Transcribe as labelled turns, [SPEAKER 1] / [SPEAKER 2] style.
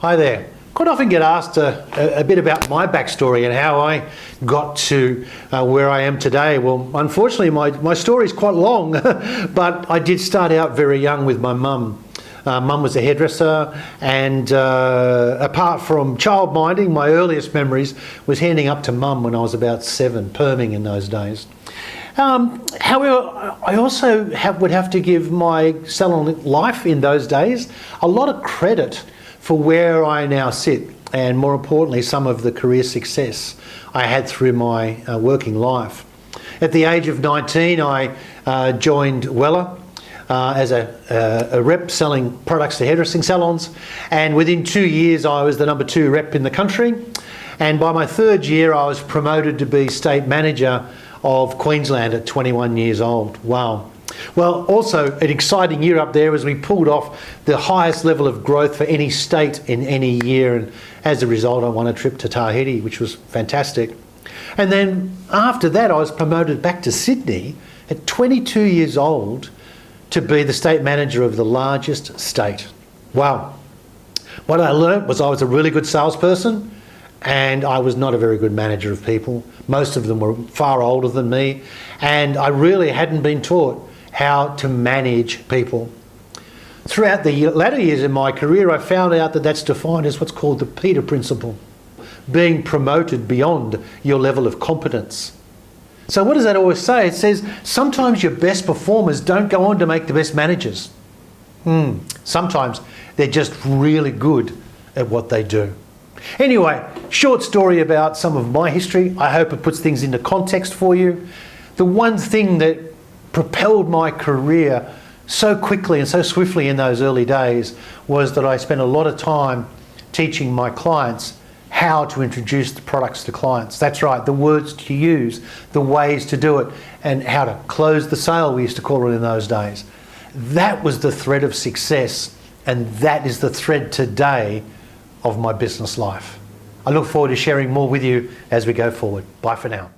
[SPEAKER 1] Hi there. Quite often get asked a bit about my backstory and how I got to where I am today. Well, unfortunately, my story is quite long, but I did start out very young with my mum. Mum was a hairdresser, and apart from child minding, my earliest memories was handing up to mum when I was about 7, perming in those days. However, I also would have to give my salon life in those days a lot of credit for where I now sit, and more importantly, some of the career success I had through my working life. At the age of 19, I joined Weller as a rep selling products to hairdressing salons, and within 2 years I was the number 2 rep in the country, and by my 3rd year I was promoted to be state manager of Queensland at 21 years old. Wow. Well, also an exciting year up there as we pulled off the highest level of growth for any state in any year, and as a result I won a trip to Tahiti, which was fantastic. And then after that I was promoted back to Sydney at 22 years old to be the state manager of the largest state. Wow. What I learnt was I was a really good salesperson, and I was not a very good manager of people. Most of them were far older than me, and I really hadn't been taught how to manage people. Throughout the latter years in my career, I found out that that's defined as what's called the Peter Principle, being promoted beyond your level of competence. So what does that always say? It says sometimes your best performers don't go on to make the best managers. Sometimes they're just really good at what they do. Anyway, short story about some of my history. I hope it puts things into context for you. The one thing that propelled my career so quickly and so swiftly in those early days was that I spent a lot of time teaching my clients how to introduce the products to clients. That's right, the words to use, the ways to do it, and how to close the sale, we used to call it in those days. That was the thread of success, and that is the thread today of my business life. I look forward to sharing more with you as we go forward. Bye for now.